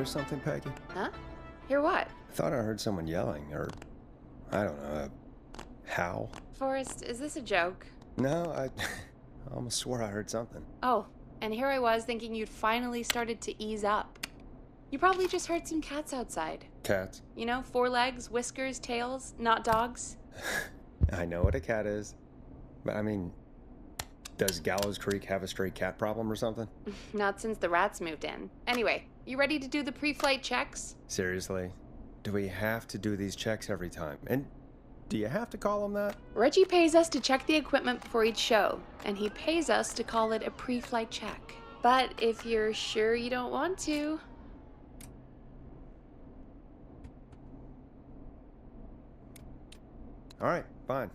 hear something, Peggy? Huh? Hear what? I thought I heard someone yelling, or, I don't know, a howl. Forrest, is this a joke? No, I almost swore I heard something. Oh, and here I was thinking you'd finally started to ease up. You probably just heard some cats outside. Cats? You know, 4 legs, whiskers, tails, not dogs. I know what a cat is, but I mean, does Gallows Creek have a stray cat problem or something? Not since the rats moved in. Anyway, you ready to do the pre-flight checks? Seriously? Do we have to do these checks every time? And do you have to call them that? Reggie pays us to check the equipment before each show, and he pays us to call it a pre-flight check. But if you're sure you don't want to... All right, fine.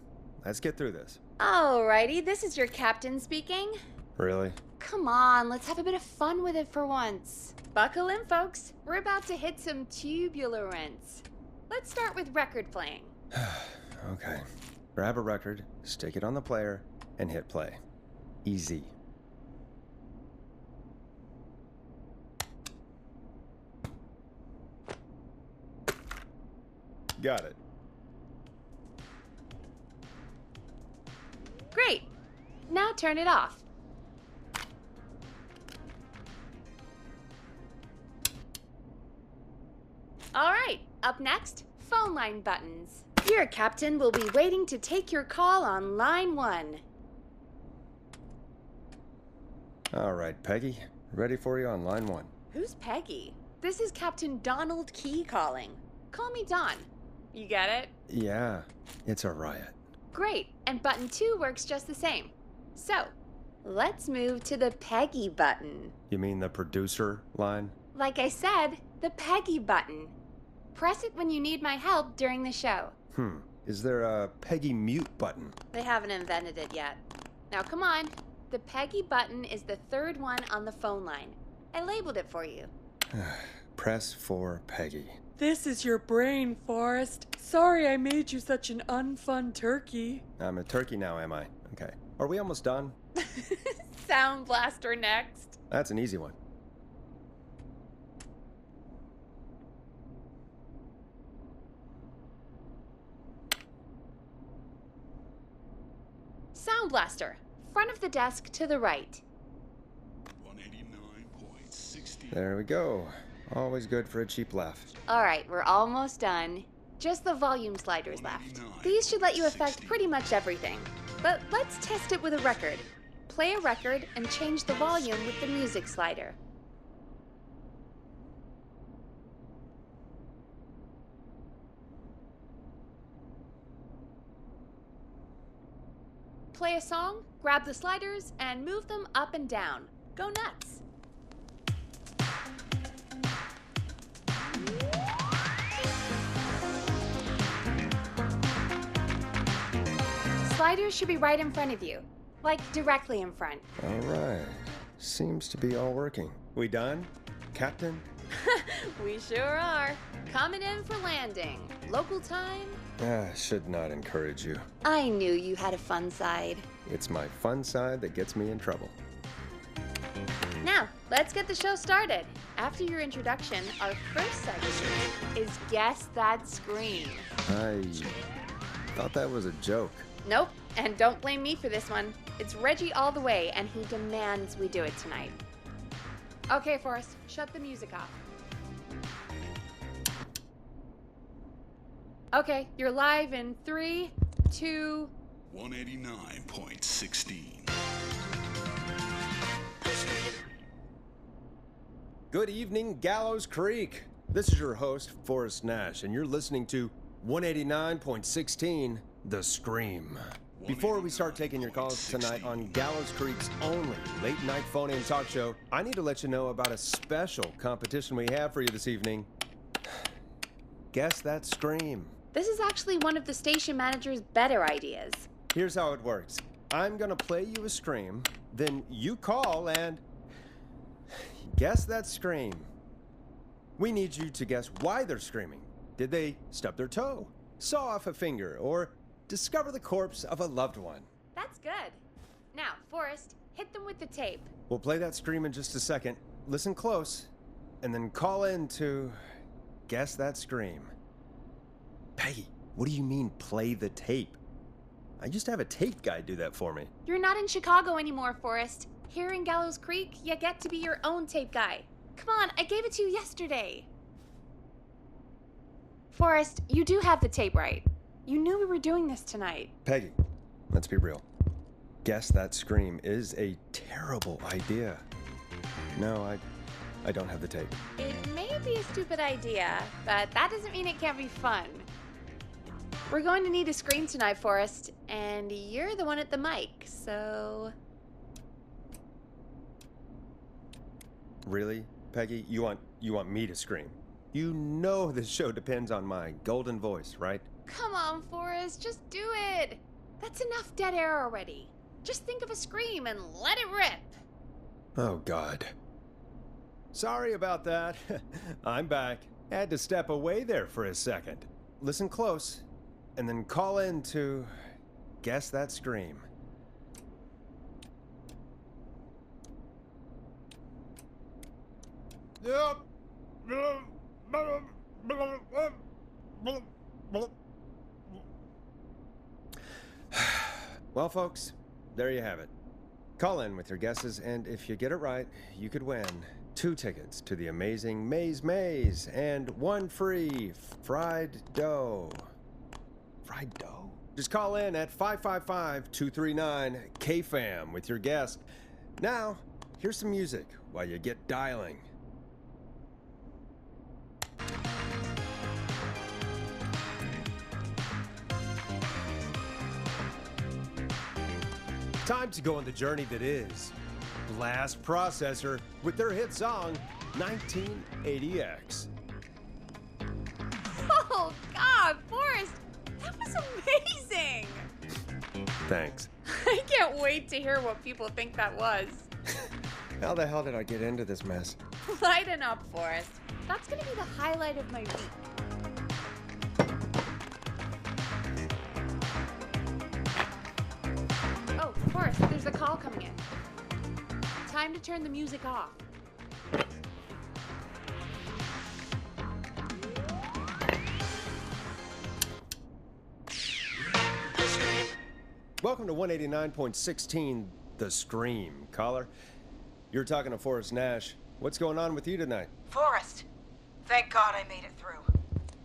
Let's get through this. Alrighty, this is your captain speaking. Really? Come on, let's have a bit of fun with it for once. Buckle in, folks. We're about to hit some tubular rents. Let's start with record playing. Okay. Grab a record, stick it on the player, and hit play. Easy. Got it. Great. Now turn it off. All right, up next, phone line buttons. Your captain will be waiting to take your call on line 1. All right, Peggy. Ready for you on line 1. Who's Peggy? This is Captain Donald Key calling. Call me Don. You get it? Yeah, it's a riot. Great, and button 2 works just the same. So, let's move to the Peggy button. You mean the producer line? Like I said, the Peggy button. Press it when you need my help during the show. Is there a Peggy mute button? They haven't invented it yet. Now come on. The Peggy button is the 3rd one on the phone line. I labeled it for you. Press for Peggy. This is your brain, Forrest. Sorry I made you such an unfun turkey. I'm a turkey now, am I? Okay. Are we almost done? Sound Blaster next. That's an easy one. Sound Blaster. Front of the desk to the right. 189.60. There we go. Always good for a cheap laugh. All right, we're almost done. Just the volume sliders left. These should let you affect pretty much everything. But let's test it with a record. Play a record and change the volume with the music slider. Play a song, grab the sliders, and move them up and down. Go nuts! Sliders should be right in front of you. Like directly in front. All right. Seems to be all working. We done? Captain? We sure are. Coming in for landing. Local time? Should not encourage you. I knew you had a fun side. It's my fun side that gets me in trouble. Now, let's get the show started. After your introduction, our first segment is Guess That Scream. I thought that was a joke. Nope, and don't blame me for this one. It's Reggie all the way, and he demands we do it tonight. Okay, Forrest, shut the music off. Okay, you're live in 3, 2... 189.16. Good evening, Gallows Creek. This is your host, Forrest Nash, and you're listening to 189.16, The Scream. Before we start taking your calls tonight on Gallows Creek's only late-night phone-in talk show, I need to let you know about a special competition we have for you this evening. Guess That Scream. This is actually one of the station manager's better ideas. Here's how it works. I'm gonna play you a scream, then you call and guess that scream. We need you to guess why they're screaming. Did they stub their toe, saw off a finger, or discover the corpse of a loved one? That's good. Now, Forrest, hit them with the tape. We'll play that scream in just a second. Listen close. and then call in to guess that scream. Peggy, what do you mean play the tape? I used to have a tape guy do that for me. You're not in Chicago anymore, Forrest. Here in Gallows Creek, you get to be your own tape guy. Come on, I gave it to you yesterday. Forrest, you do have the tape right. You knew we were doing this tonight. Peggy, let's be real. Guess that scream is a terrible idea. No, I don't have the tape. It may be a stupid idea, but that doesn't mean it can't be fun. We're going to need a scream tonight, Forrest, and you're the one at the mic, so... Really, Peggy? You want me to scream? You know this show depends on my golden voice, right? Come on, Forrest, just do it. That's enough dead air already. Just think of a scream and let it rip. Oh, God. Sorry about that. I'm back. Had to step away there for a second. Listen close, and then call in to guess that scream. Well, folks, there you have it. Call in with your guesses, and if you get it right, you could win 2 tickets to the amazing Maze Maze and 1 free fried dough. Fried dough? Just call in at 555-239-KFAM with your guess. Now, here's some music while you get dialing. Time to go on the journey that is Blast Processor with their hit song 1980X. Oh, God, Forrest, that was amazing. Thanks. I can't wait to hear what people think that was. How the hell did I get into this mess? Lighten up, Forrest. That's gonna be the highlight of my week. Oh, Forrest, there's a call coming in. Time to turn the music off. Welcome to 189.16, The Scream. Caller, you're talking to Forrest Nash. What's going on with you tonight? Forrest! Thank God I made it through.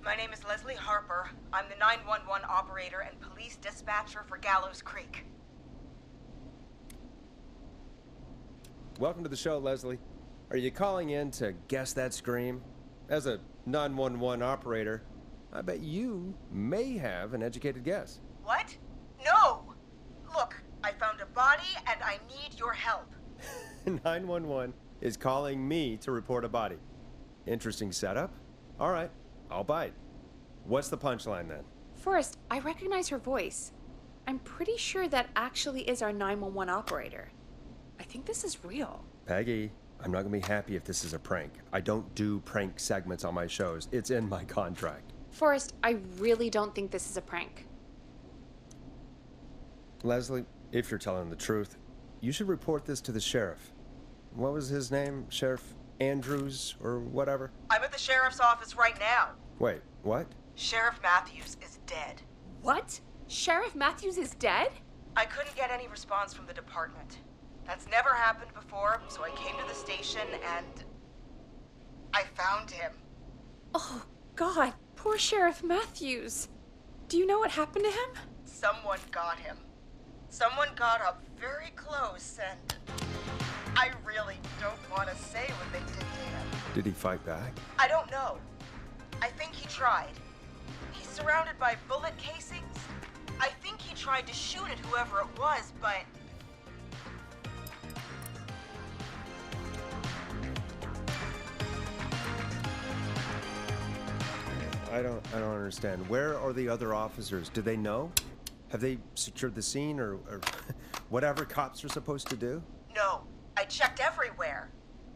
My name is Leslie Harper. I'm the 911 operator and police dispatcher for Gallows Creek. Welcome to the show, Leslie. Are you calling in to guess that scream? As a 911 operator, I bet you may have an educated guess. What? No! Look, I found a body and I need your help. 911 is calling me to report a body. Interesting setup. All right, I'll bite. What's the punchline then? Forrest, I recognize her voice. I'm pretty sure that actually is our 911 operator. I think this is real. Peggy, I'm not gonna be happy if this is a prank. I don't do prank segments on my shows. It's in my contract. Forrest, I really don't think this is a prank. Leslie, if you're telling the truth, you should report this to the sheriff. What was his name? Sheriff Andrews or whatever? I'm at the sheriff's office right now. Wait, what? Sheriff Matthews is dead. What? Sheriff Matthews is dead? I couldn't get any response from the department. That's never happened before, so I came to the station and I found him. Oh, God, poor Sheriff Matthews. Do you know what happened to him? Someone got him. Someone got up very close and I really don't want to say what they did to him. Did he fight back? I don't know. I think he tried. He's surrounded by bullet casings. I think he tried to shoot at whoever it was, but... I don't understand. Where are the other officers? Do they know? Have they secured the scene or whatever cops are supposed to do? No, I checked everywhere.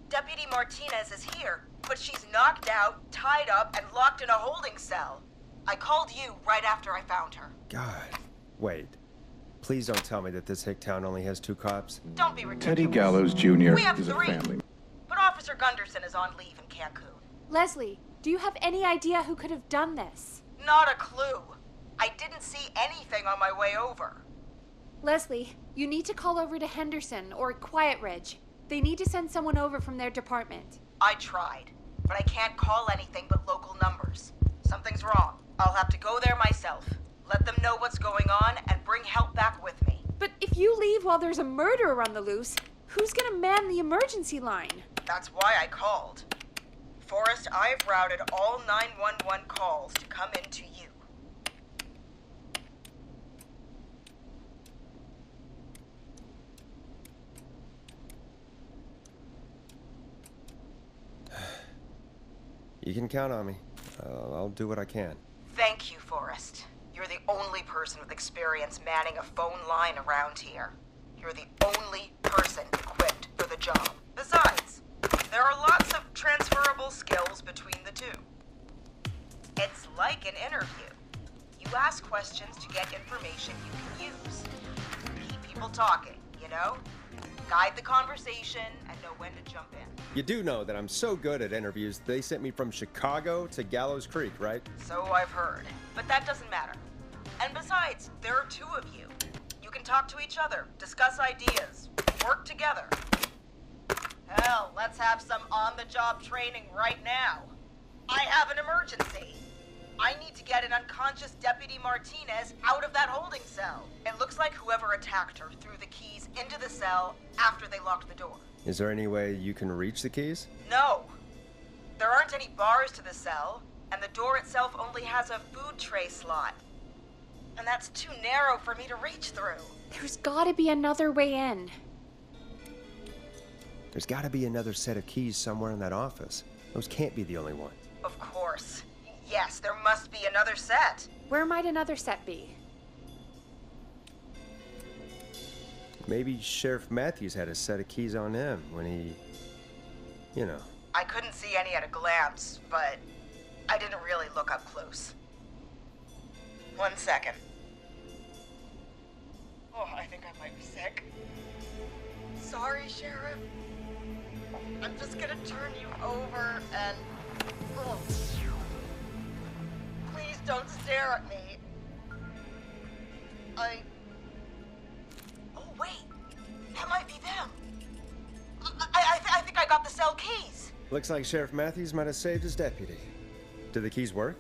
Deputy Martinez is here, but she's knocked out, tied up, and locked in a holding cell. I called you right after I found her. God. Wait. Please don't tell me that this hick town only has 2 cops. Don't be ridiculous. Teddy Gallows Jr. We have is a 3. family. But Officer Gunderson is on leave in Cancun. Leslie, do you have any idea who could have done this? Not a clue. I didn't see anything on my way over. Leslie, you need to call over to Henderson or Quiet Ridge. They need to send someone over from their department. I tried, but I can't call anything but local numbers. Something's wrong. I'll have to go there myself. Let them know what's going on and bring help back with me. But if you leave while there's a murderer on the loose, who's gonna man the emergency line? That's why I called. Forrest, I've routed all 911 calls to come in to you. You can count on me. I'll do what I can. Thank you, Forrest. You're the only person with experience manning a phone line around here. You're the only person equipped for the job. Besides, there are lots of transferable skills between the two. It's like an interview. You ask questions to get information you can use. Keep people talking, you know? Guide the conversation and know when to jump in. You do know that I'm so good at interviews, they sent me from Chicago to Gallows Creek, right? So I've heard. But that doesn't matter. And besides, there are two of you. You can talk to each other, discuss ideas, work together. Hell, let's have some on-the-job training right now. I have an emergency. I need to get an unconscious Deputy Martinez out of that holding cell. It looks like whoever attacked her threw the keys into the cell after they locked the door. Is there any way you can reach the keys? No. There aren't any bars to the cell, and the door itself only has a food tray slot. And that's too narrow for me to reach through. There's gotta be another way in. There's gotta be another set of keys somewhere in that office. Those can't be the only ones. Of course. Yes, there must be another set. Where might another set be? Maybe Sheriff Matthews had a set of keys on him when he... you know. I couldn't see any at a glance, but I didn't really look up close. 1 second. Oh, I think I might be sick. Sorry, Sheriff. I'm just gonna turn you over and... Oh. Please don't stare at me. Oh, wait. That might be them. I think I got the cell keys. Looks like Sheriff Matthews might have saved his deputy. Did the keys work?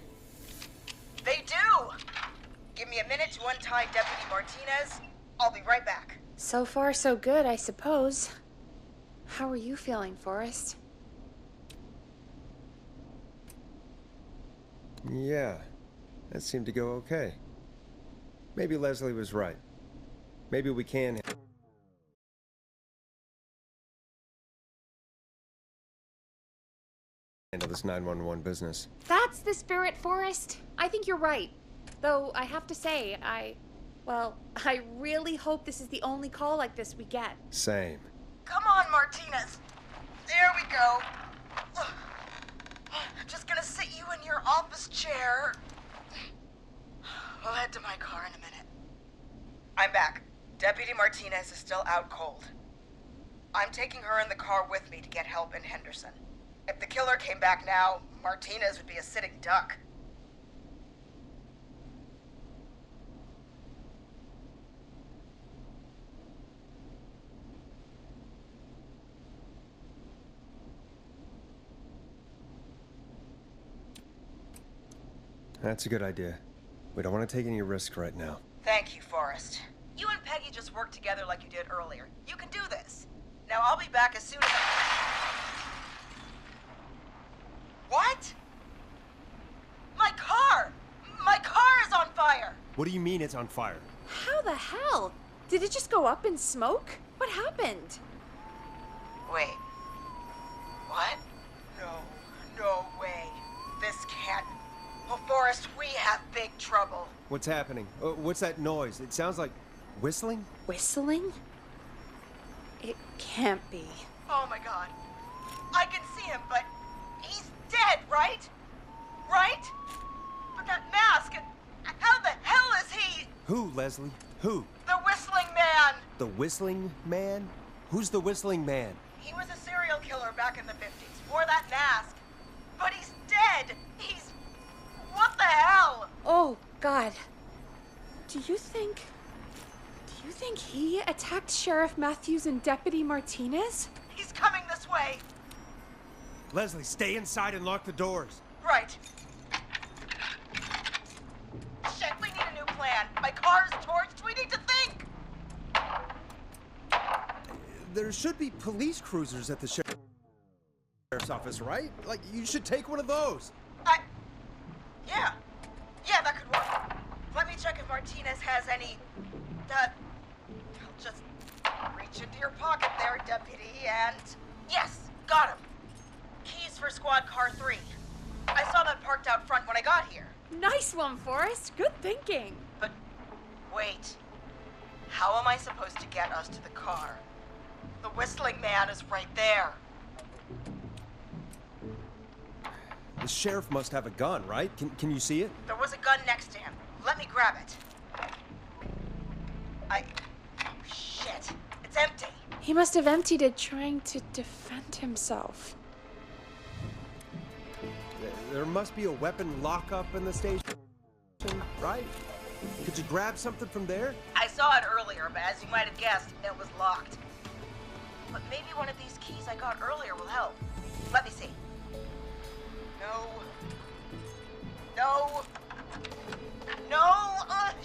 They do! Give me a minute to untie Deputy Martinez. I'll be right back. So far, so good, I suppose. How are you feeling, Forrest? Yeah, that seemed to go okay. Maybe Leslie was right. Maybe we can handle this 911 business. That's the spirit, Forrest. I think you're right. Though, I have to say, I really hope this is the only call like this we get. Same. Come on, Martinez. There we go. Just gonna sit you in your office chair. We'll head to my car in a minute. I'm back. Deputy Martinez is still out cold. I'm taking her in the car with me to get help in Henderson. If the killer came back now, Martinez would be a sitting duck. That's a good idea. We don't want to take any risk right now. Thank you, Forrest. You and Peggy just worked together like you did earlier. You can do this. Now I'll be back as soon as What? My car! My car is on fire! What do you mean it's on fire? How the hell? Did it just go up in smoke? What happened? Wait. What? No way. This can't... Oh, Forrest, we have big trouble. What's happening? What's that noise? It sounds like whistling? Whistling? It can't be. Oh my god. I can see him, but he's dead, right? Right? But that mask, how the hell is he? Who, Leslie? Who? The whistling man. The whistling man? Who's the whistling man? He was a serial killer back in the 50s. Wore that mask. But he's dead. He's... What the hell? Oh, God. Do you think he attacked Sheriff Matthews and Deputy Martinez? He's coming this way. Leslie, stay inside and lock the doors. Right. Shit, we need a new plan. My car's torched. We need to think. There should be police cruisers at the sheriff's office, right? Like, you should take one of those. Yeah. Yeah, that could work. Let me check if Martinez has any... I'll just reach into your pocket there, Deputy, and... Yes, got him. Keys for Squad Car 3. I saw that parked out front when I got here. Nice one, Forrest. Good thinking. But, wait. How am I supposed to get us to the car? The Whistling Man is right there. The sheriff must have a gun, right? Can you see it? There was a gun next to him. Let me grab it. Oh, shit. It's empty. He must have emptied it trying to defend himself. There must be a weapon lockup in the station, right? Could you grab something from there? I saw it earlier, but as you might have guessed, it was locked. But maybe one of these keys I got earlier will help. Let me see. No.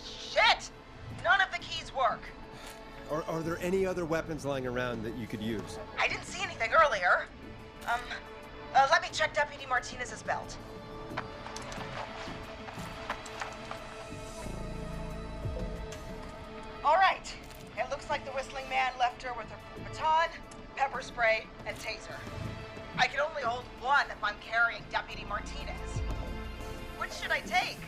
Shit! None of the keys work. Are there any other weapons lying around that you could use? I didn't see anything earlier. Let me check Deputy Martinez's belt. All right. It looks like the Whistling Man left her with her baton, pepper spray, and taser. I can only hold one if I'm carrying Deputy Martinez. Which should I take?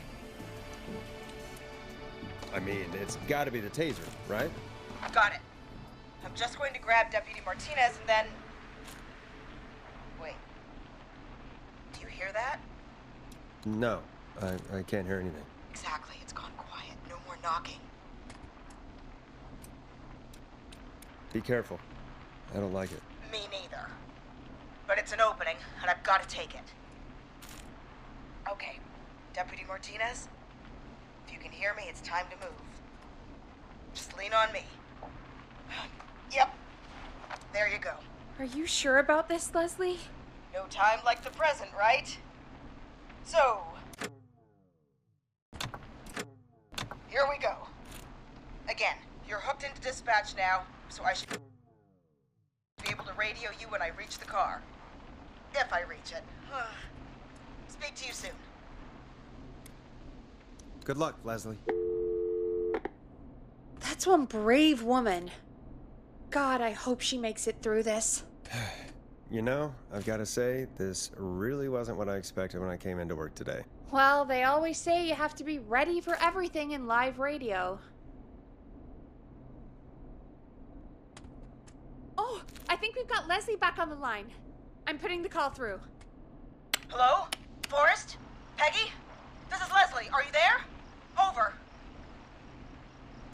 I mean, it's gotta be the taser, right? Got it. I'm just going to grab Deputy Martinez and then... Wait. Do you hear that? No, I can't hear anything. Exactly. It's gone quiet. No more knocking. Be careful. I don't like it. Me neither. But it's an opening, and I've got to take it. Okay. Deputy Martinez, if you can hear me, it's time to move. Just lean on me. Yep. There you go. Are you sure about this, Leslie? No time like the present, right? So... here we go. Again, you're hooked into dispatch now, so I should be able to radio you when I reach the car. If I reach it. Speak to you soon. Good luck, Leslie. That's one brave woman. God, I hope she makes it through this. You know, I've got to say, this really wasn't what I expected when I came into work today. Well, they always say you have to be ready for everything in live radio. Oh, I think we've got Leslie back on the line. I'm putting the call through. Hello? Forrest? Peggy? This is Leslie. Are you there? Over.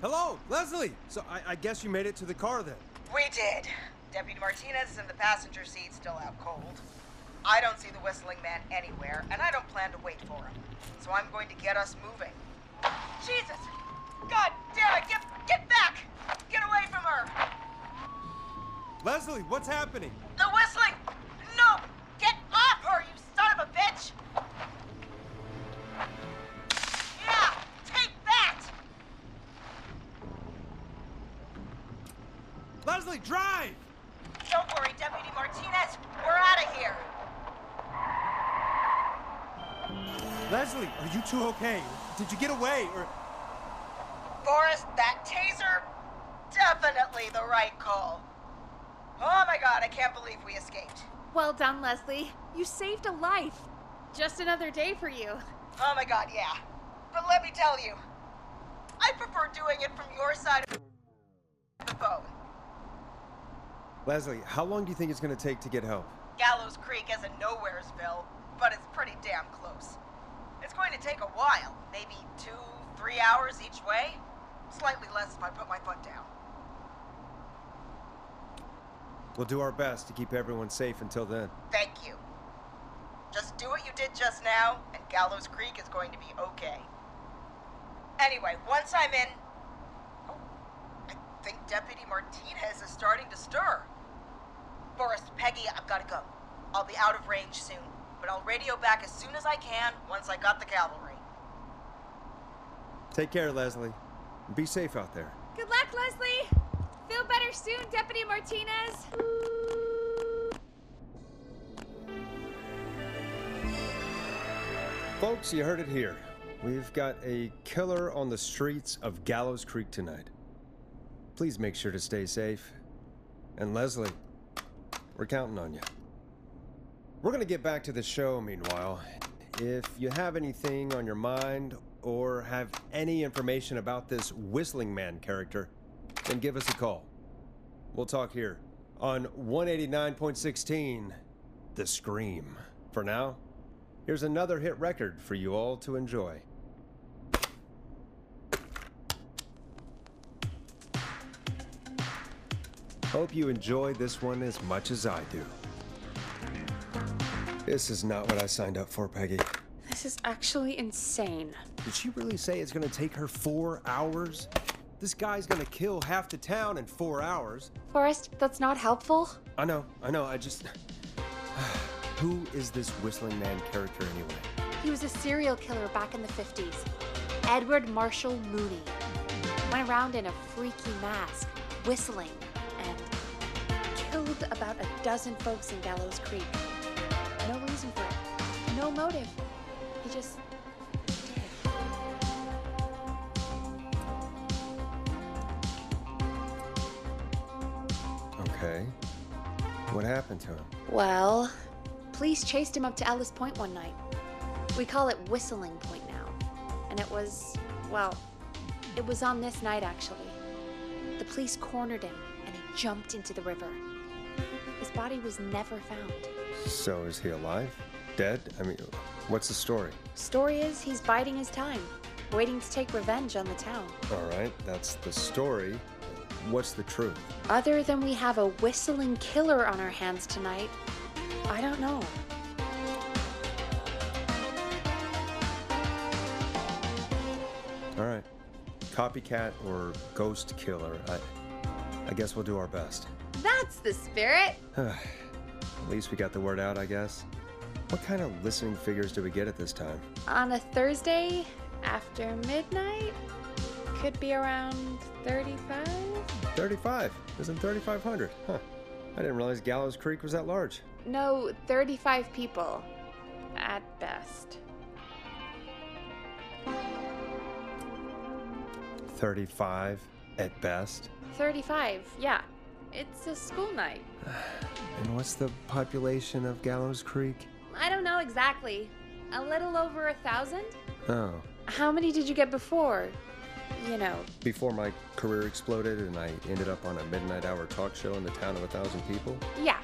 Hello, Leslie! So I guess you made it to the car then. We did. Deputy Martinez is in the passenger seat, still out cold. I don't see the Whistling Man anywhere, and I don't plan to wait for him. So I'm going to get us moving. Jesus! God damn it! Get back! Get away from her! Leslie, what's happening? The Whistling! No! Get off her, you son of a bitch! Yeah! Take that! Leslie, drive! Don't worry, Deputy Martinez. We're out of here. Leslie, are you two okay? Did you get away, or... Forrest, that taser? Definitely the right call. Oh my god, I can't believe we escaped. Well done, Leslie. You saved a life. Just another day for you. Oh my god, yeah. But let me tell you, I prefer doing it from your side of the phone. Leslie, how long do you think it's going to take to get help? Gallows Creek isn't Nowheresville, but it's pretty damn close. It's going to take a while, maybe 2-3 hours each way. Slightly less if I put my foot down. We'll do our best to keep everyone safe until then. Thank you. Just do what you did just now, and Gallows Creek is going to be okay. Anyway, once I'm in... Oh, I think Deputy Martinez is starting to stir. Forrest, Peggy, I've got to go. I'll be out of range soon, but I'll radio back as soon as I can once I got the cavalry. Take care, Leslie. Be safe out there. Good luck, Leslie! Feel better soon, Deputy Martinez! Folks, you heard it here. We've got a killer on the streets of Gallows Creek tonight. Please make sure to stay safe. And Leslie, we're counting on you. We're gonna get back to the show meanwhile. If you have anything on your mind or have any information about this Whistling Man character, then give us a call. We'll talk here on 189.16, The Scream. For now, here's another hit record for you all to enjoy. Hope you enjoy this one as much as I do. This is not what I signed up for, Peggy. This is actually insane. Did she really say it's gonna take her 4 hours? This guy's gonna kill half the town in 4 hours. Forrest, that's not helpful. I know, I just... Who is this Whistling Man character anyway? He was a serial killer back in the 50s. Edward Marshall Mooney. Went around in a freaky mask, whistling, and killed about a dozen folks in Gallows Creek. No reason for it. No motive. He just did. Okay. What happened to him? Well, police chased him up to Ellis Point one night. We call it Whistling Point now. And it was, well, it was on this night actually. The police cornered him and he jumped into the river. His body was never found. So is he alive? Dead? I mean, what's the story? Story is he's biding his time, waiting to take revenge on the town. All right, that's the story. What's the truth? Other than we have a whistling killer on our hands tonight, I don't know. All right. Copycat or ghost killer. I guess we'll do our best. That's the spirit! At least we got the word out, I guess. What kind of listening figures do we get at this time? On a Thursday after midnight, could be around 35? 35. Isn't 3,500? Huh. I didn't realize Gallows Creek was that large. No, 35 people. At best. 35 at best. 35, yeah. It's a school night. And what's the population of Gallows Creek? I don't know exactly. A little over 1,000? Oh. How many did you get before? You know. Before my career exploded and I ended up on a midnight hour talk show in the town of 1,000 people? Yeah,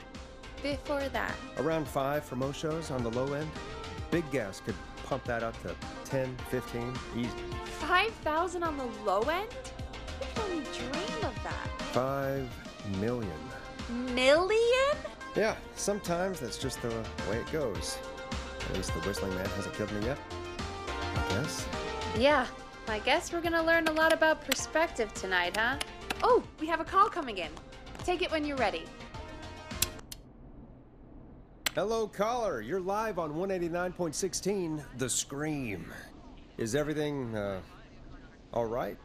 before that. Around 5 for most shows on the low end. Big gas could pump that up to 10, 15, easy. 5,000 on the low end? We can only dream of that. 5 million. Million? Yeah, sometimes that's just the way it goes. At least the Whistling Man hasn't killed me yet. I guess. Yeah, I guess we're gonna learn a lot about perspective tonight, huh? Oh, we have a call coming in. Take it when you're ready. Hello, caller. You're live on 189.16, The Scream. Is everything, all right?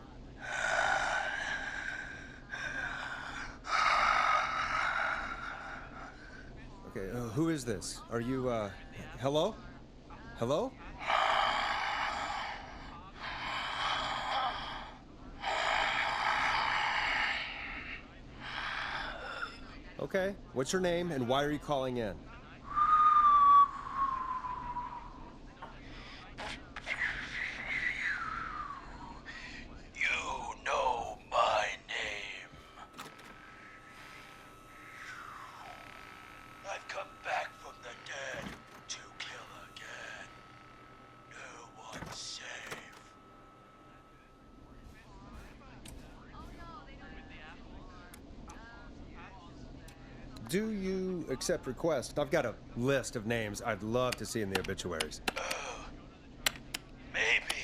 Okay, who is this? Are you, hello? Hello? Okay, what's your name and why are you calling in? You know my name. I've come back from the dead to kill again. No one's safe. Do you accept requests? I've got a list of names I'd love to see in the obituaries. Maybe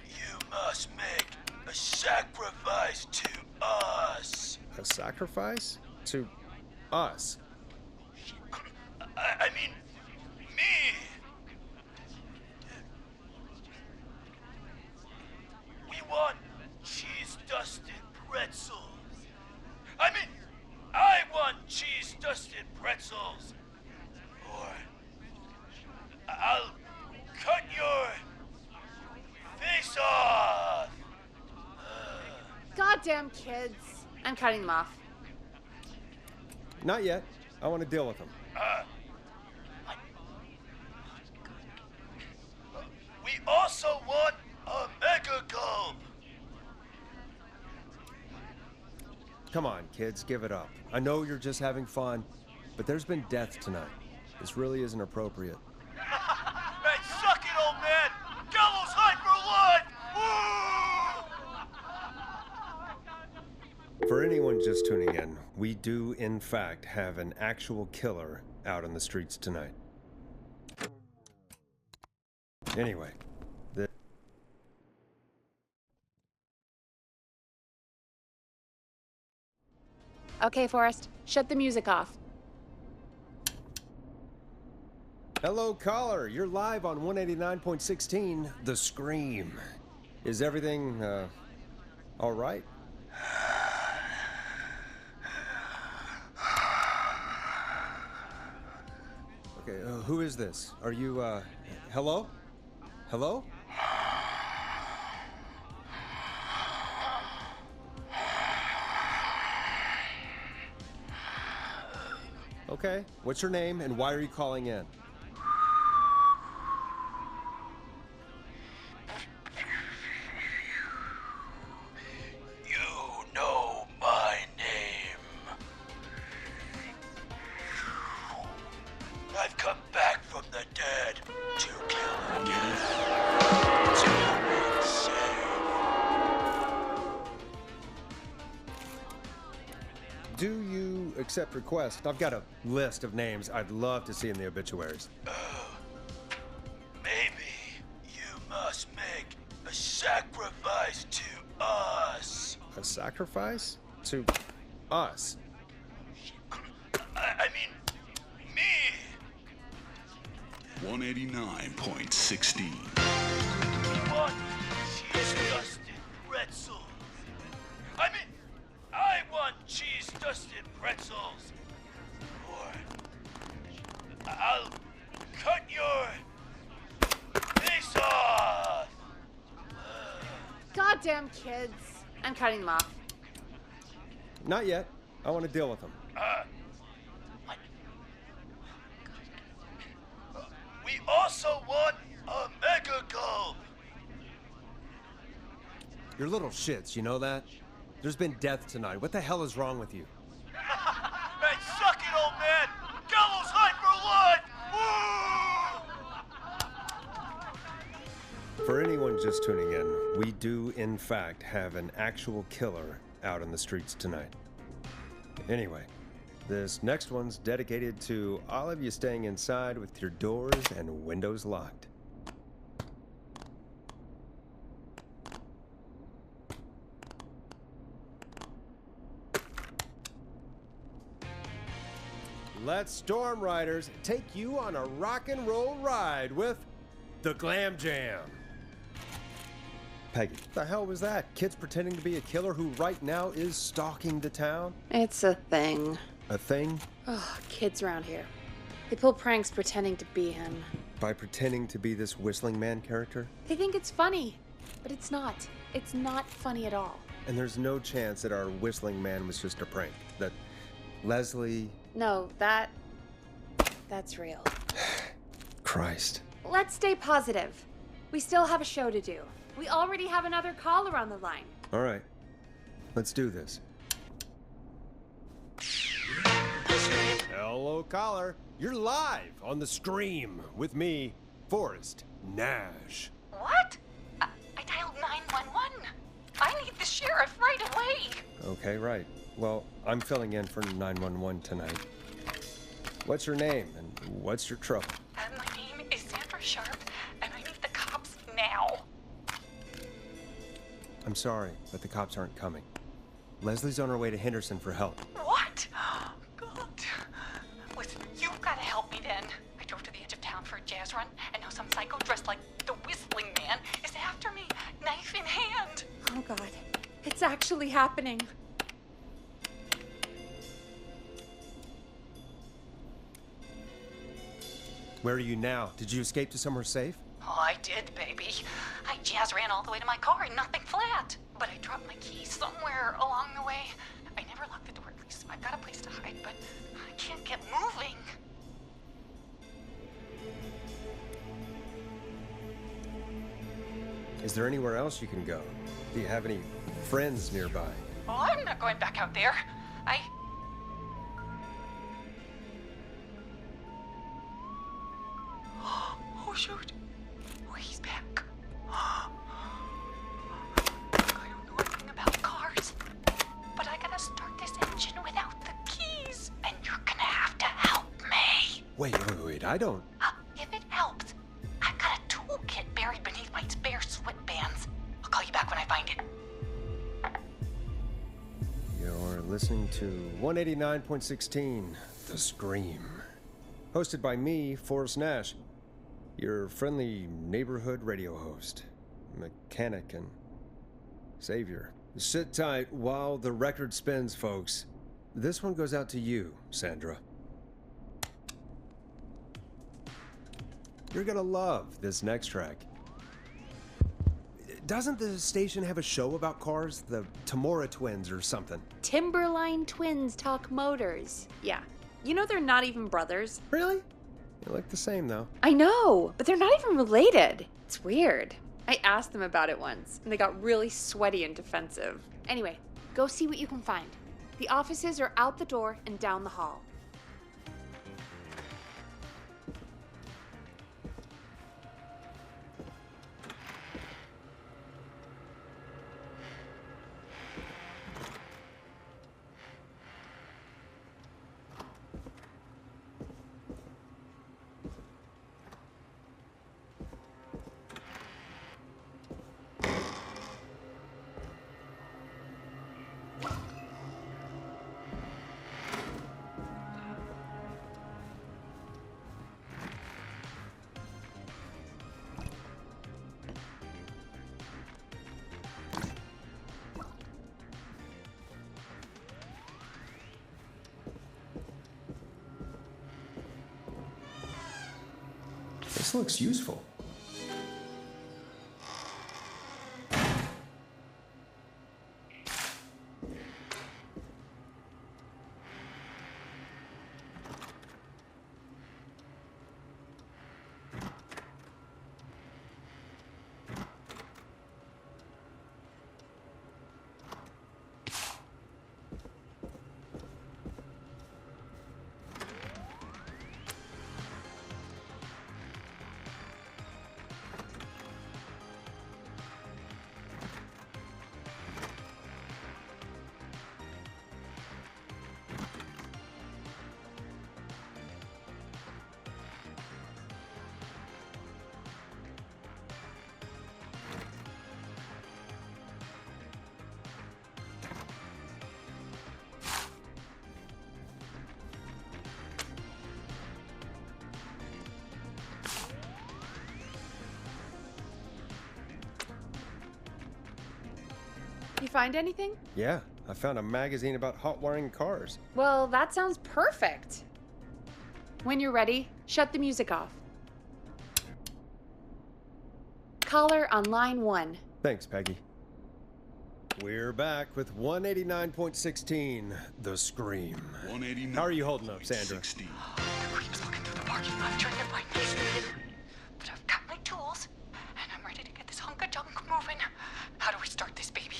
you must make a sacrifice to us. A sacrifice? To us? I mean, me. We want cheese-dusted pretzels. I mean, I want cheese-dusted pretzels. Or I'll cut your face off. Goddamn kids. I'm cutting them off. Not yet. I want to deal with them. We also want a mega gulp. Come on, kids, give it up. I know you're just having fun, but there's been death tonight. This really isn't appropriate. Hey, suck it, old man! Gallows high for life! Woo! For anyone just tuning in, we do, in fact, have an actual killer out on the streets tonight. Anyway, Okay, Forrest, shut the music off. hello, caller. You're live on 189.16, The Scream. Is everything, all right? Okay, who is this? Are you, hello? Hello? Okay, what's your name and why are you calling in? You know my name. I've come back from the dead to kill again. To make safe. Do you accept requests? I've got a list of names I'd love to see in the obituaries. Maybe you must make a sacrifice to us. A sacrifice? To us? I mean, me. 189.16. We want cheese-dusted pretzels. I mean, I want cheese-dusted pretzels. Or I'll cut your face off. Goddamn kids. I'm cutting them off. Not yet. I want to deal with them. We also want a mega gulp. You're little shits, you know that? There's been death tonight. What the hell is wrong with you? Hey, suck it, old man! Gallows high for life! Woo! For anyone just tuning in, we do, in fact, have an actual killer out on the streets tonight. Anyway, this next one's dedicated to all of you staying inside with your doors and windows locked. Let Storm Riders take you on a rock and roll ride with the Glam Jam. Peggy, what the hell was that? Kids pretending to be a killer who right now is stalking the town? It's a thing. A thing? Oh, kids around here. They pull pranks pretending to be him. By pretending to be this Whistling Man character? They think it's funny, but it's not. It's not funny at all. And there's no chance that our Whistling Man was just a prank. That Leslie... No, that's real. Christ. Let's stay positive. We still have a show to do. We already have another caller on the line. All right. Let's do this. Hello, caller. You're live on The Scream with me, Forrest Nash. What? I dialed 911. I need the sheriff right away. Okay, right. Well, I'm filling in for 911 tonight. What's your name and what's your trouble? My name is Sandra Sharp, and I need the cops now. I'm sorry, but the cops aren't coming. Leslie's on her way to Henderson for help. What? God. Listen, you've got to help me then. I drove to the edge of town for a jazz run, and now some psycho dressed like the Whistling Man is after me, knife in hand. Oh God, it's actually happening. Where are you now? Did you escape to somewhere safe? Oh, I did, baby. I jazz ran all the way to my car and nothing flat. But I dropped my keys somewhere along the way. I never locked the door, at least I've got a place to hide, but I can't get moving. Is there anywhere else you can go? Do you have any friends nearby? Oh, I'm not going back out there. Oh, shoot. Oh, he's back. I don't know anything about cars, but I gotta start this engine without the keys. And you're gonna have to help me. Wait, I don't... If it helps, I've got a toolkit buried beneath my spare sweatbands. I'll call you back when I find it. You're listening to 189.16, The Scream. Hosted by me, Forrest Nash, your friendly neighborhood radio host, mechanic and savior. Sit tight while the record spins, folks. This one goes out to you, Sandra. You're gonna love this next track. Doesn't the station have a show about cars? The Tamora twins or something? Timberline twins talk motors. Yeah. You know they're not even brothers. Really? They look the same, though. I know, but they're not even related. It's weird. I asked them about it once, and they got really sweaty and defensive. Anyway, go see what you can find. The offices are out the door and down the hall. This looks useful. You find anything? Yeah, I found a magazine about hot wiring cars. Well, that sounds perfect. When you're ready, shut the music off. Caller on line 1. Thanks, Peggy. We're back with 189.16, The Scream. 189. How are you holding up, Sandra? 16. The creep's walking through the parking lot trying to find me. But I've got my tools, and I'm ready to get this hunk of junk moving. How do we start this, baby?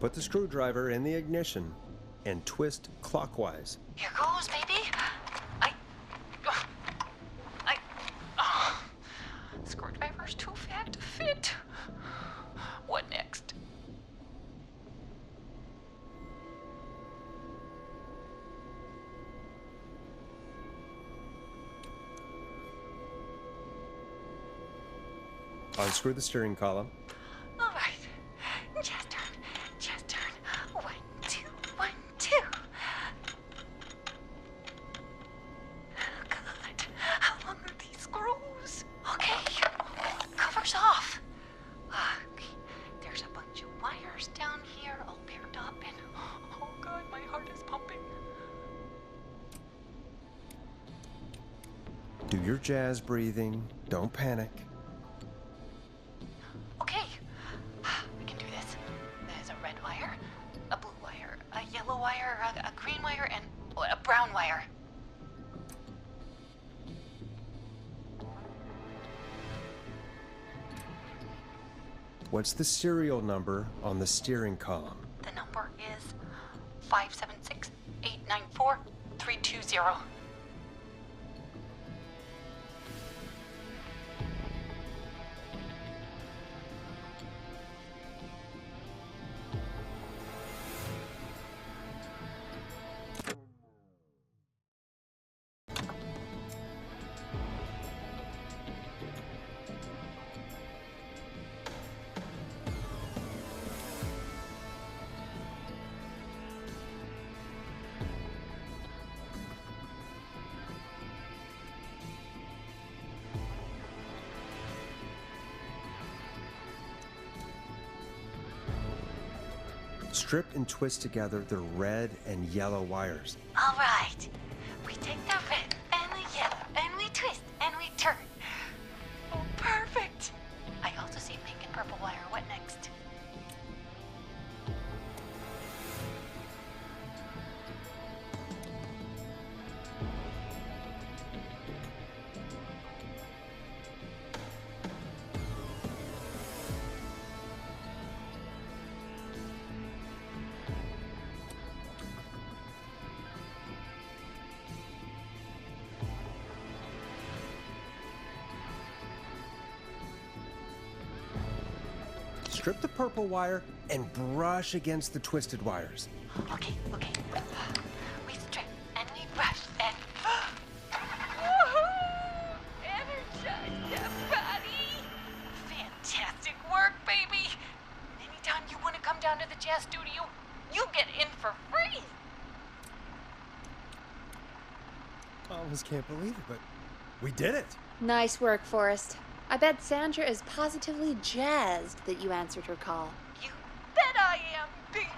put the screwdriver in the ignition and twist clockwise. Here goes, baby. Screwdriver's too fat to fit. What next? Unscrew the steering column. All right. Just turn. Just turn. 1, 2, 1, 2. God, how long are these screws? Okay. Cover's off. Okay. There's a bunch of wires down here all paired up and oh God, my heart is pumping. Do your jazz breathing. Don't panic. Okay, we can do this. There's a red wire, a blue wire, a yellow wire, a green wire, and a brown wire. What's the serial number on the steering column? The number is 576-894-320. Strip and twist together the red and yellow wires. All right, we take the red and the yellow and we twist and we turn. Oh, perfect. I also see pink and purple wire. What next? Strip the purple wire and brush against the twisted wires. Okay. We strip and we brush and woohoo! Energize that body! Fantastic work, baby! Anytime you want to come down to the jazz studio, you get in for free! I almost can't believe it, but we did it. Nice work, Forrest. I bet Sandra is positively jazzed that you answered her call. You bet I am, baby!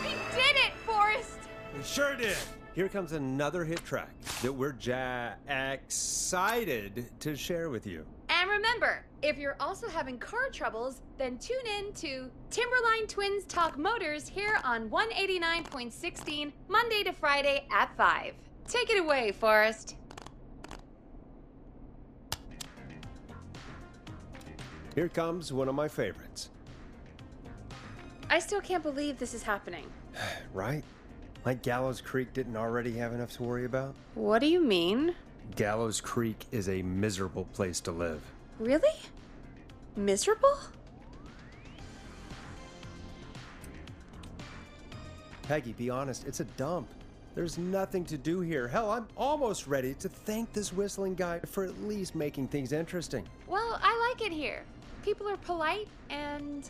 We did it, Forrest! We sure did. Here comes another hit track that we're excited to share with you. And remember, if you're also having car troubles, then tune in to Timberline Twins Talk Motors here on 189.16, Monday to Friday at 5. Take it away, Forrest. Here comes one of my favorites. I still can't believe this is happening. Right? Like Gallows Creek didn't already have enough to worry about? What do you mean? Gallows Creek is a miserable place to live. Really? Miserable? Peggy, be honest, it's a dump. There's nothing to do here. Hell, I'm almost ready to thank this whistling guy for at least making things interesting. Well, I like it here. People are polite and,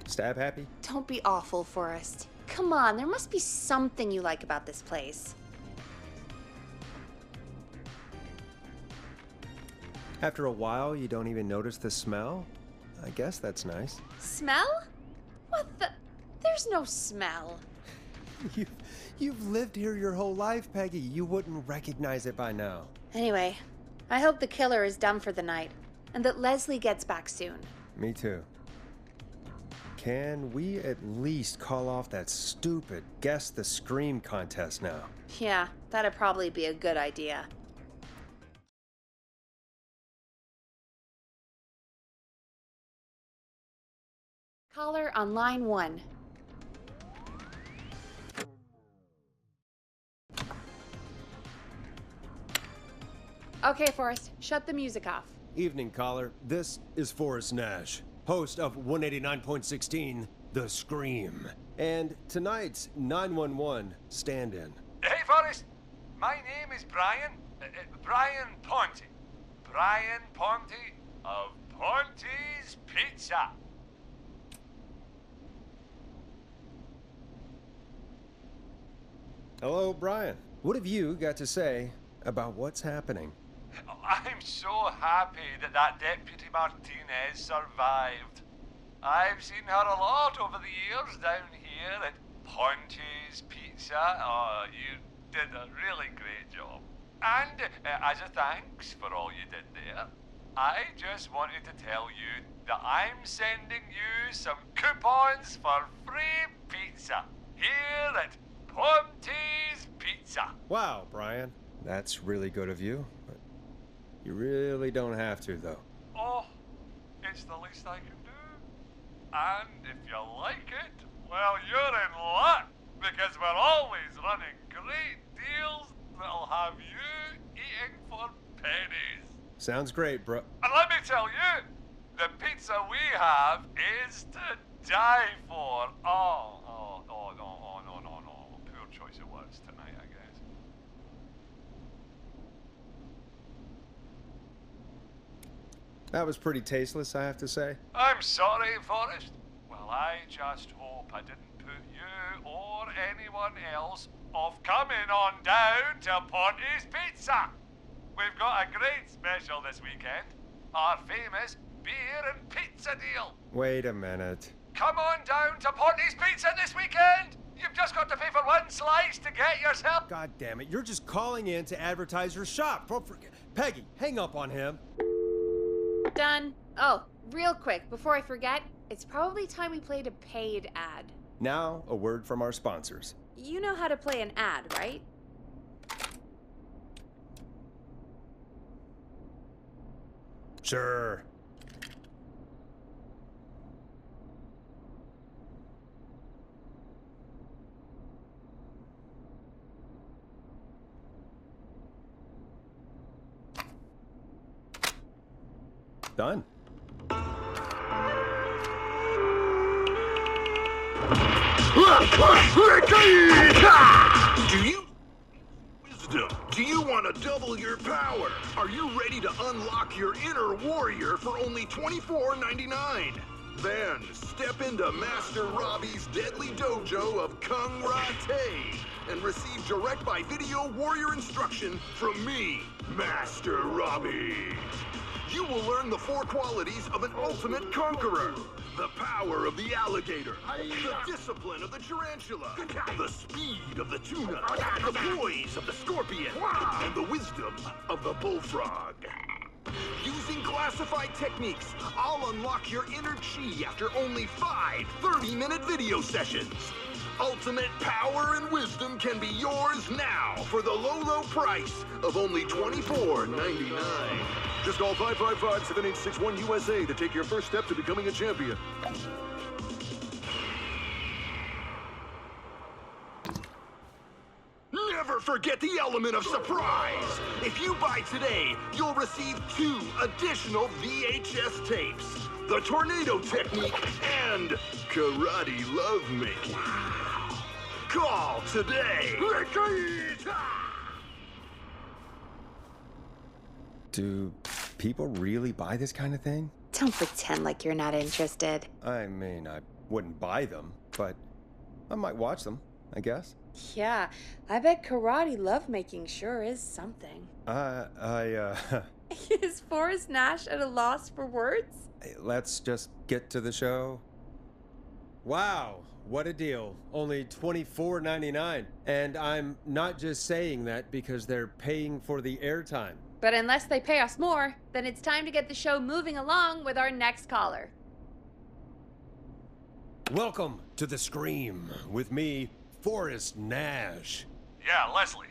Stab happy? don't be awful, Forrest. Come on, there must be something you like about this place. After a while, you don't even notice the smell? I guess that's nice. Smell? What the? There's no smell. You've lived here your whole life, Peggy. You wouldn't recognize it by now. Anyway, I hope the killer is done for the night, and that Leslie gets back soon. Me too. Can we at least call off that stupid Guess the Scream contest now? Yeah, that'd probably be a good idea. Caller on line 1. Okay, Forrest, shut the music off. Evening, caller. This is Forrest Nash, host of 189.16, The Scream. And tonight's 911 stand-in. Hey, Forrest. My name is Brian. Brian Ponte. Brian Ponte of Ponte's Pizza. Hello, Brian. What have you got to say about what's happening? I'm so happy that Deputy Martinez survived. I've seen her a lot over the years down here at Ponte's Pizza. Oh, you did a really great job. And as a thanks for all you did there, I just wanted to tell you that I'm sending you some coupons for free pizza here at Ponte's Pizza. Wow, Brian. That's really good of you. But you really don't have to, though. Oh, it's the least I can do. And if you like it, well, you're in luck, because we're always running great deals that'll have you eating for pennies. Sounds great, bro. And let me tell you, the pizza we have is to die for. No. Poor choice of words tonight, I guess. That was pretty tasteless, I have to say. I'm sorry, Forrest. Well, I just hope I didn't put you or anyone else off coming on down to Ponte's Pizza. We've got a great special this weekend. Our famous beer and pizza deal. Wait a minute. Come on down to Ponte's Pizza this weekend. You've just got to pay for one slice to get yourself. God damn it, you're just calling in to advertise your shop. Peggy, hang up on him. Done. Oh, real quick, before I forget, it's probably time we played a paid ad. Now, a word from our sponsors. You know how to play an ad, right? Sure. Done. Do you want to double your power? Are you ready to unlock your inner warrior for only $24.99? Then step into Master Robbie's deadly dojo of Kung Rate and receive direct by video warrior instruction from me, Master Robbie. You will learn the 4 qualities of an ultimate conqueror. The power of the alligator, the discipline of the tarantula, the speed of the tuna, the poise of the scorpion, and the wisdom of the bullfrog. Using classified techniques, I'll unlock your inner chi after only 5 30-minute video sessions. Ultimate power and wisdom can be yours now for the low price of only $24.99. Just call 555-7861 USA to take your first step to becoming a champion. Never forget the element of surprise! If you buy today, you'll receive 2 additional VHS tapes. The Tornado Technique and Karate Lovemaking. Call today! Do people really buy this kind of thing? Don't pretend like you're not interested. I mean, I wouldn't buy them, but I might watch them, I guess. Yeah, I bet karate lovemaking sure is something. Is Forrest Nash at a loss for words? Let's just get to the show. Wow, what a deal. Only $24.99. And I'm not just saying that because they're paying for the airtime. But unless they pay us more, then it's time to get the show moving along with our next caller. Welcome to The Scream with me, Forrest Nash. Yeah, Leslie.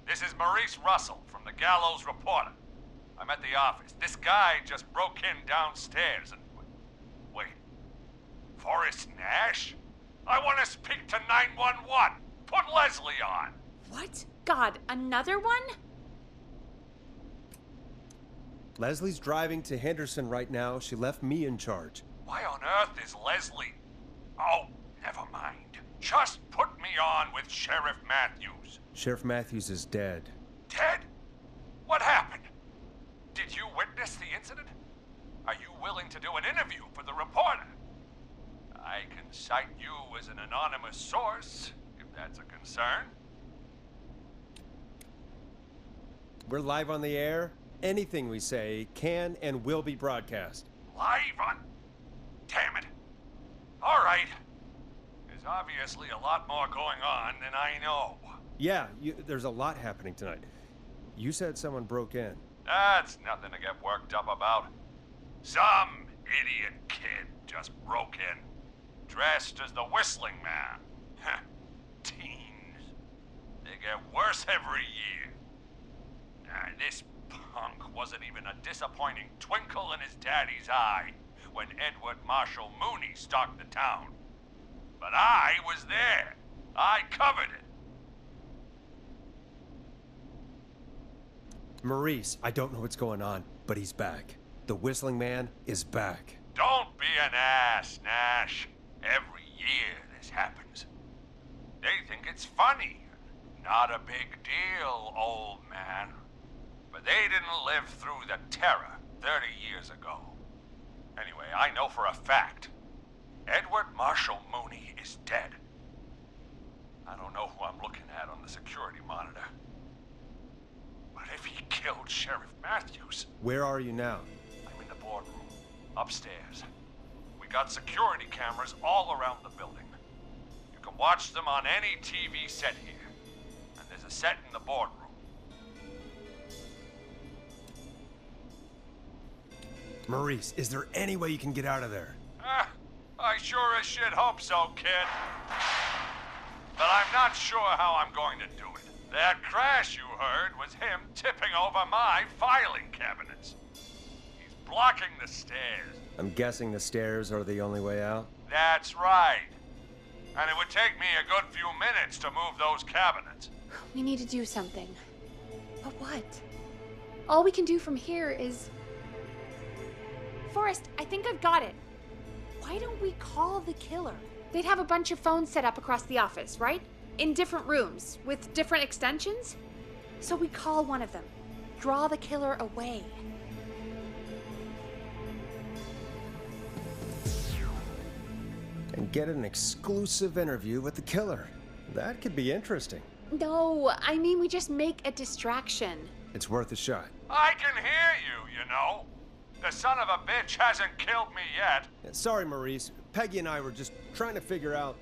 This is Maurice Russell from the Gallows Reporter. I'm at the office. This guy just broke in downstairs and... Wait. Forrest Nash? I want to speak to 911. Put Leslie on. What? God, another one? Leslie's driving to Henderson right now. She left me in charge. Why on earth is Leslie? Oh, never mind. Just put me on with Sheriff Matthews. Sheriff Matthews is dead. Dead? What happened? Did you witness the incident? Are you willing to do an interview for the reporter? I can cite you as an anonymous source, if that's a concern. We're live on the air. Anything we say can and will be broadcast. Live on... Damn it. All right. There's obviously a lot more going on than I know. Yeah, there's a lot happening tonight. You said someone broke in. That's nothing to get worked up about. Some idiot kid just broke in, dressed as the Whistling Man. Teens. They get worse every year. This punk wasn't even a disappointing twinkle in his daddy's eye when Edward Marshall Mooney stalked the town. But I was there. I covered it. Maurice, I don't know what's going on, but he's back. The Whistling Man is back. Don't be an ass, Nash. Every year this happens. They think it's funny. Not a big deal, old man. But they didn't live through the terror 30 years ago. Anyway, I know for a fact, Edward Marshall Mooney is dead. I don't know who I'm looking at on the security monitor. But if he killed Sheriff Matthews... Where are you now? I'm in the boardroom, upstairs. We got security cameras all around the building. You can watch them on any TV set here. And there's a set in the boardroom. Maurice, is there any way you can get out of there? I sure as shit hope so, kid. But I'm not sure how I'm going to do it. That crash you heard was him tipping over my filing cabinets. He's blocking the stairs. I'm guessing the stairs are the only way out? That's right. And it would take me a good few minutes to move those cabinets. We need to do something. But what? All we can do from here is... Forrest, I think I've got it. Why don't we call the killer? They'd have a bunch of phones set up across the office, right? In different rooms, with different extensions? So we call one of them. Draw the killer away. And get an exclusive interview with the killer. That could be interesting. No, I mean we just make a distraction. It's worth a shot. I can hear you, you know. The son of a bitch hasn't killed me yet. Sorry, Maurice. Peggy and I were just trying to figure out...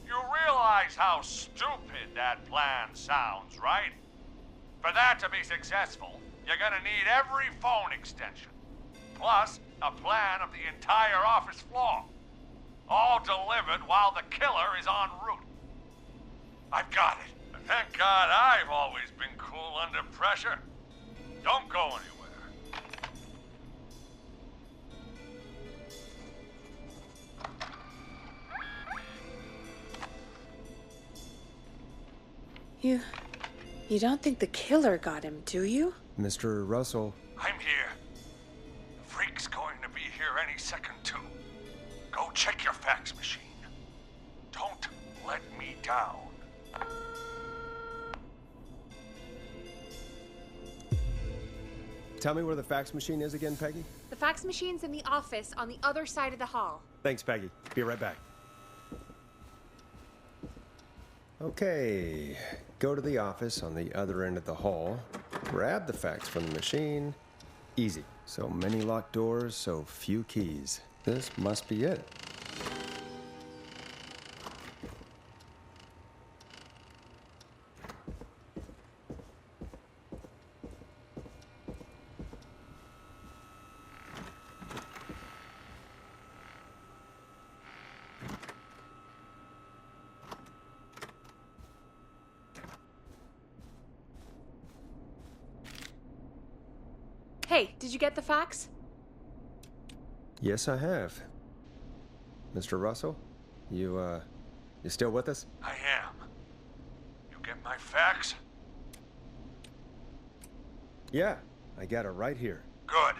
You realize how stupid that plan sounds, right? For that to be successful, you're gonna need every phone extension. Plus, a plan of the entire office floor. All delivered while the killer is en route. I've got it. And thank God I've always been cool under pressure. Don't go anywhere. You don't think the killer got him, do you? Mr. Russell. I'm here. The freak's going to be here any second, too. Go check your fax machine. Don't let me down. Tell me where the fax machine is again, Peggy? The fax machine's in the office on the other side of the hall. Thanks, Peggy. Be right back. Okay, go to the office on the other end of the hall, grab the fax from the machine. Easy. So many locked doors, so few keys. This must be it. Hey, did you get the fax? Yes, I have. Mr. Russell? You still with us? I am. You get my fax? Yeah, I got it right here. Good.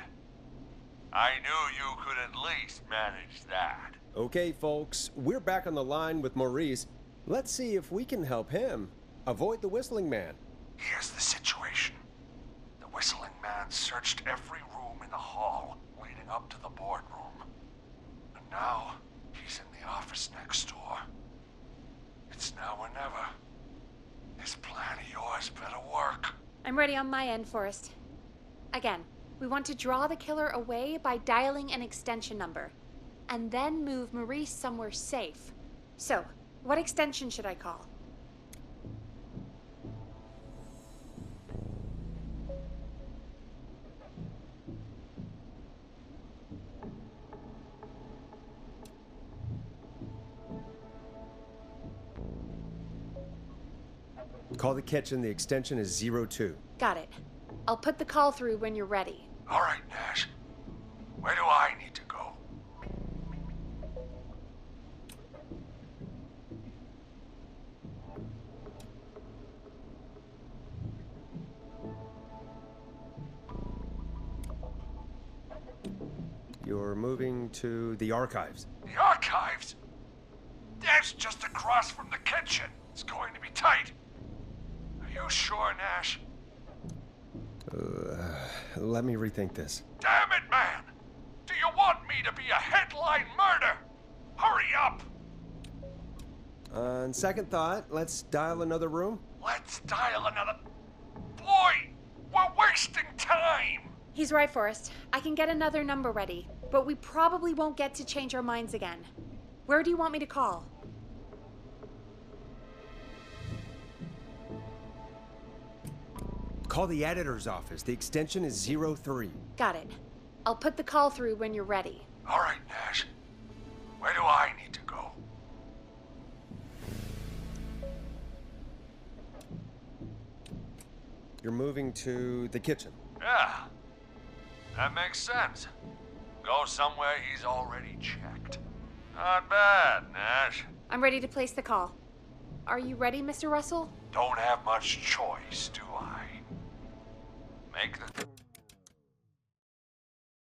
I knew you could at least manage that. Okay, folks, we're back on the line with Maurice. Let's see if we can help him avoid the Whistling Man. Here's the situation. The Whistling Man searched every room in the hall leading up to the boardroom. And now, he's in the office next door. It's now or never. This plan of yours better work. I'm ready on my end, Forrest. Again, we want to draw the killer away by dialing an extension number, and then move Maurice somewhere safe. So, what extension should I call? Call the kitchen. The extension is 02. Got it. I'll put the call through when you're ready. All right, Nash. Where do I need to go? You're moving to the archives. The archives? That's just across from the kitchen. It's going to be tight. Are you sure, Nash? Let me rethink this. Damn it, man! Do you want me to be a headline murder? Hurry up! On second thought, let's dial another room. Let's dial another... Boy! We're wasting time! He's right, Forrest. I can get another number ready, but we probably won't get to change our minds again. Where do you want me to call? Call the editor's office. The extension is 03. Got it. I'll put the call through when you're ready. All right, Nash. Where do I need to go? You're moving to the kitchen. Yeah. That makes sense. Go somewhere he's already checked. Not bad, Nash. I'm ready to place the call. Are you ready, Mr. Russell? Don't have much choice, do I? Make the...